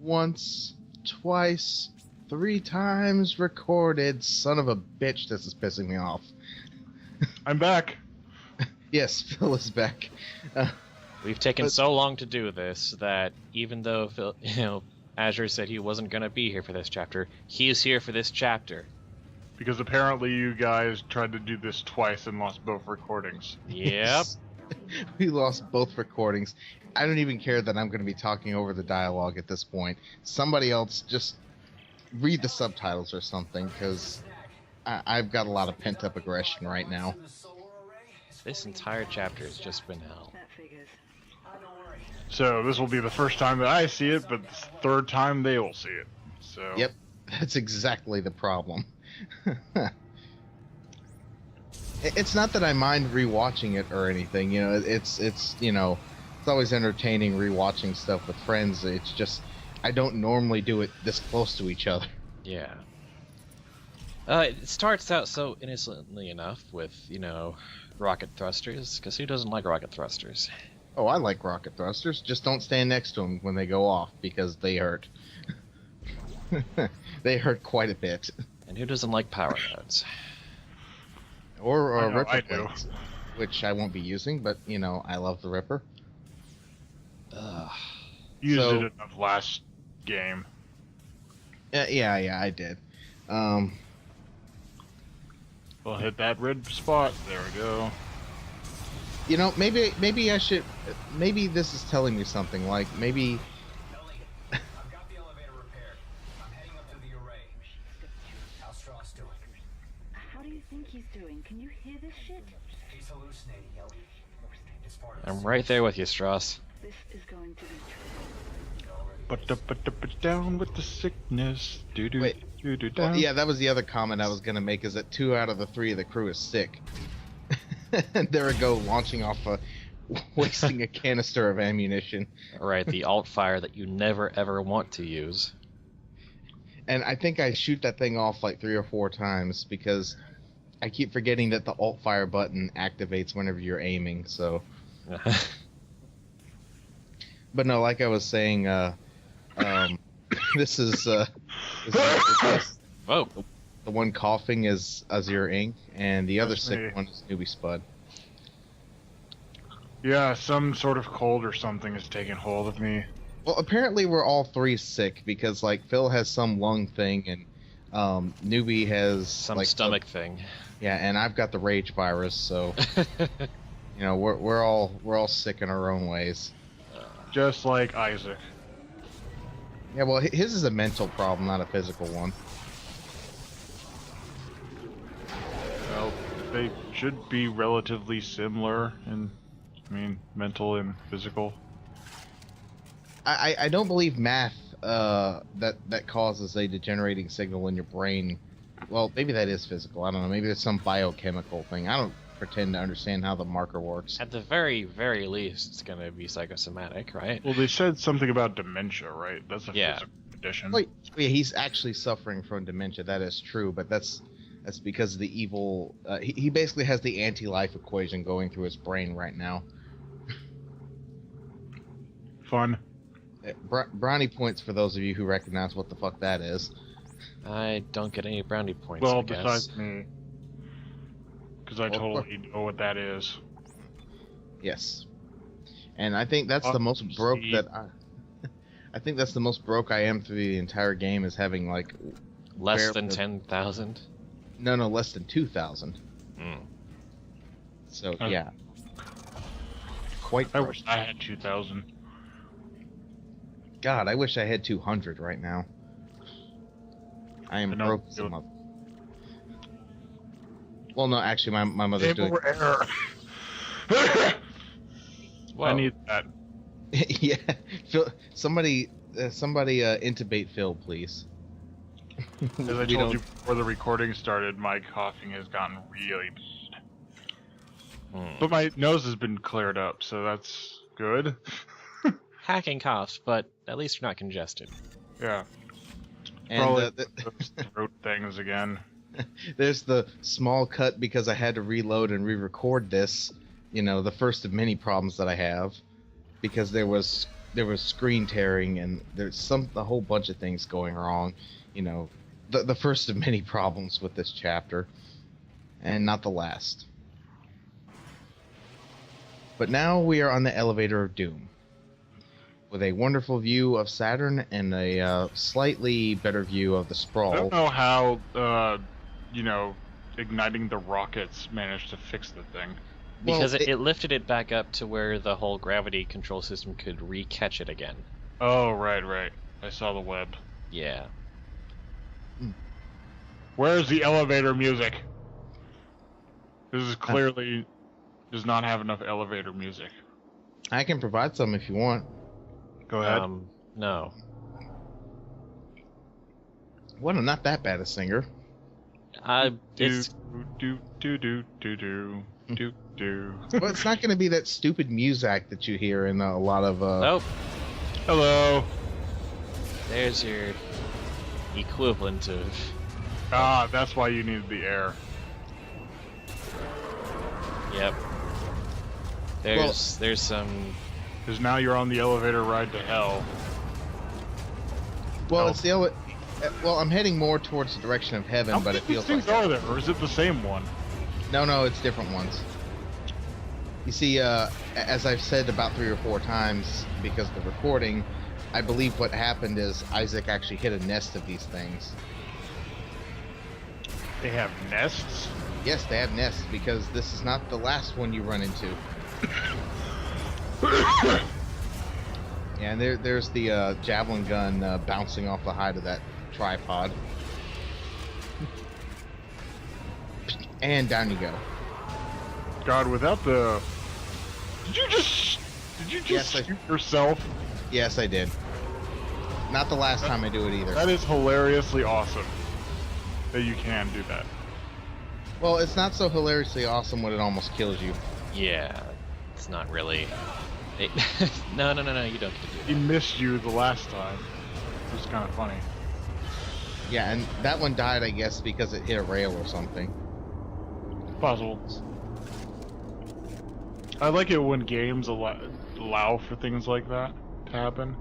once, twice, 3 times recorded. Son of a bitch, this is pissing me off. I'm back. Yes, Phil is back. We've taken so long to do this that even though Phil, Azure said he wasn't going to be here for this chapter, he is here for this chapter. Because apparently you guys tried to do this twice and lost both recordings. Yep. We lost both recordings. I don't even care that I'm going to be talking over the dialogue at this point. Somebody else just read the subtitles or something, because I've got a lot of pent-up aggression right now. This entire chapter has just been hell. So this will be the first time that I see it, but the third time they will see it. So Yep, that's exactly the problem. It's not that I mind rewatching it or anything, it's always entertaining rewatching stuff with friends. It's just I don't normally do it this close to each other. Yeah. It starts out so innocently enough with, rocket thrusters, because who doesn't like rocket thrusters? Oh, I like rocket thrusters, just don't stand next to them when they go off, because they hurt. They hurt quite a bit. And who doesn't like power nodes? Or Ripper I do. plates, which I won't be using, but, I love the Ripper. Used So- it enough last game. Yeah, I did. We'll hit that red spot. There we go. Maybe I should. Maybe this is telling me something. Like maybe. I've got the elevator repaired. I'm heading up to the array. How's Strauss doing? How do you think he's doing? Can you hear this shit? He's hallucinating, Ellie. It's part of I'm right there with you, Strauss. This is going to be But down with the sickness. Do Wait. down. Well, yeah, that was the other comment I was gonna make. Is that 2 out of the 3 of the crew is sick. And there we go, launching off wasting a canister of ammunition. Right, the alt fire that you never ever want to use. And I think I shoot that thing off like 3 or 4 times because I keep forgetting that the alt fire button activates whenever you're aiming. So, but no, like I was saying, this is Whoa. the one coughing is Azure Ink, and the other That's sick me. one is Newbie Spud. Yeah, some sort of cold or something has taken hold of me. Well, apparently we're all 3 sick because like Phil has some lung thing, and Newbie has Some like stomach thing. Yeah, and I've got the rage virus, so we're all sick in our own ways. Just like Isaac. Yeah, well, his is a mental problem, not a physical one. Well, they should be relatively similar in, mental and physical. I don't believe math that causes a degenerating signal in your brain. Well, maybe that is physical. I don't know. Maybe there's some biochemical thing. I don't pretend to understand how the marker works. At the very, very least, it's going to be psychosomatic, right? Well, they said something about dementia, right? That's a Yeah. physical condition. Wait, yeah, he's actually suffering from dementia. That is true, but that's because of the evil. He basically has the anti-life equation going through his brain right now. Fun. Brownie points for those of you who recognize what the fuck that is. I don't get any brownie points, Well, I guess. besides me. Because I Well, totally know what that is. Yes, and I think that's the most broke see. that I think that's the most broke I am through the entire game, is having like Less barely- than 10,000? no less than 2,000. Mm. So Okay. yeah, quite. I broke. wish I had 2,000. God, I wish I had 200 right now. I am I know. broke as a mother. Well, no, actually, my mother's doing. error. Well, I need that. Yeah, Phil, somebody intubate Phil, please. As I told you before the recording started, my coughing has gotten really bad. But my nose has been cleared up, so that's good. hacking coughs, but at least you're not congested. Yeah. And Probably those throat things again. there's the small cut because I had to reload and re-record this. The first of many problems that I have, because there was there was screen tearing, and there's a whole bunch of things going wrong. You know, the first of many problems with this chapter, and not the last. But now we are on the elevator of doom, with a wonderful view of Saturn and a slightly better view of the sprawl. I don't know how, igniting the rockets managed to fix the thing. Because Well, it lifted it back up to where the whole gravity control system could re-catch it again. Oh, right. I saw the web. Yeah. Where's the elevator music? This is clearly does not have enough elevator music. I can provide some if you want. Go ahead. No. Well, I'm not that bad a singer. It's do. Well, it's not going to be that stupid music that you hear in a lot of. Nope. Hello. There's your equivalent of. Ah, that's why you need the air. Yep. There's some. Because now you're on the elevator ride to hell. Well, Oh. it's the well, I'm heading more towards the direction of heaven, How but many it of these feels things like are there, or is it the same one? no, it's different ones. You see, as I've said about 3 or 4 times because of the recording, I believe what happened is Isaac actually hit a nest of these things. They have nests? Yes, they have nests because this is not the last one you run into. Yeah, and there's the javelin gun bouncing off the height of that tripod. And down you go. God, without the... Did you just Yes, shoot yourself? Yes, I did. Not the last time I do it either. That is hilariously awesome that you can do that. Well, it's not so hilariously awesome when it almost kills you. Yeah. It's not really. No, you don't get to do He that. missed you the last time. It was kind of funny. Yeah, and that one died, I guess, because it hit a rail or something. Possible. I like it when games allow for things like that to happen.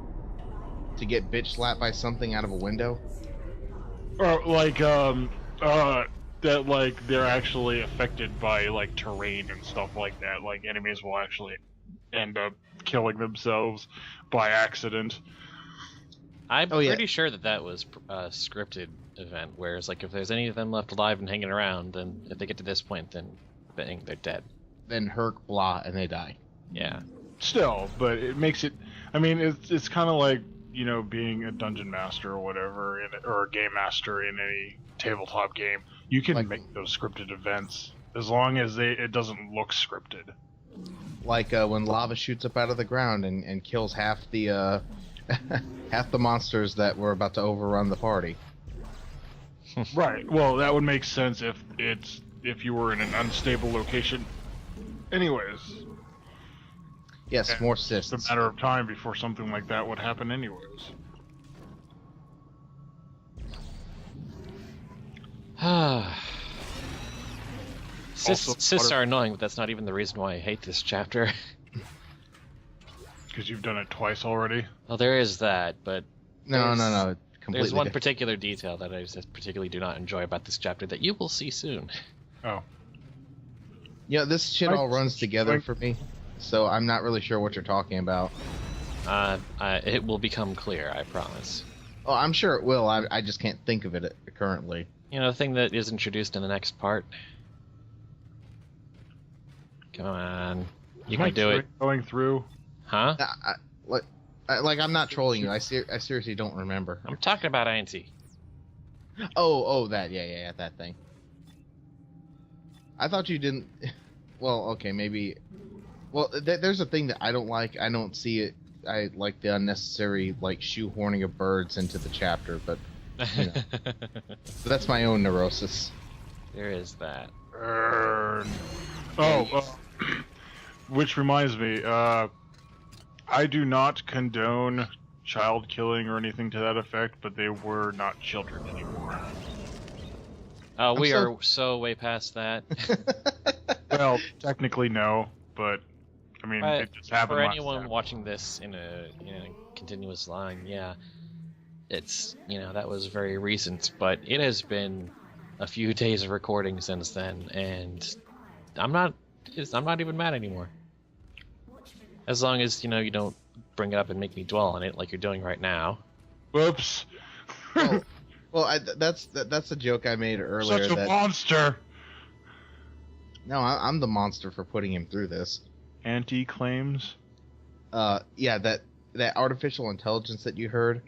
To get bitch slapped by something out of a window. Or like that like they're actually affected by like terrain and stuff like that. Like enemies will actually end up killing themselves by accident. I'm Oh, yeah. pretty sure that was a scripted event, whereas like if there's any of them left alive and hanging around, then if they get to this point, then bang, they're dead. Then herc, blah, and they die. Yeah. Still, but it makes it. I mean, it's kind of like, you know, being a dungeon master or whatever, or a game master in any tabletop game. You can Like- make those scripted events as long as it doesn't look scripted. Like when lava shoots up out of the ground and kills half the half the monsters that were about to overrun the party. Right. Well, that would make sense if you were in an unstable location. Anyways, Yes, Yeah, more it's cysts. a matter of time before something like that would happen. Anyways. Also, Cysts are annoying, but that's not even the reason why I hate this chapter. Because you've done it twice already. Well, there is that, but No, there's- completely. there's one different. particular detail that I just particularly do not enjoy about this chapter that you will see soon. Oh. Yeah, this shit all runs together for me, so I'm not really sure what you're talking about. It will become clear, I promise. Oh, I'm sure it will. I just can't think of it currently. You know, the thing that is introduced in the next part. Come on. You can do it. Going through. Huh? Like I'm not trolling you. I seriously don't remember. I'm talking about INT. Oh, that. Yeah, that thing. I thought you didn't. Well, okay, maybe. Well, there's a thing that I don't like. I don't see it. I like the unnecessary like shoehorning of birds into the chapter, but you know. But that's my own neurosis. There is that. Which reminds me, I do not condone child killing or anything to that effect, but they were not children anymore. We so- are so way past that. Well, technically no, but I mean, But it just happened for last anyone time. watching this in a continuous line, yeah, it's that was very recent, but it has been a few days of recording since then, and I'm not even mad anymore. As long as you don't bring it up and make me dwell on it like you're doing right now. Whoops. That's a joke I made earlier. Such a monster. No, I'm the monster for putting him through this. Anti-claims. Yeah, that artificial intelligence that you heard,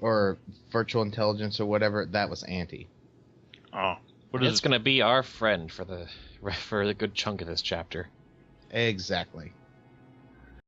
or virtual intelligence or whatever, that was Anti. Oh. It's going to be our friend for the good chunk of this chapter. Exactly.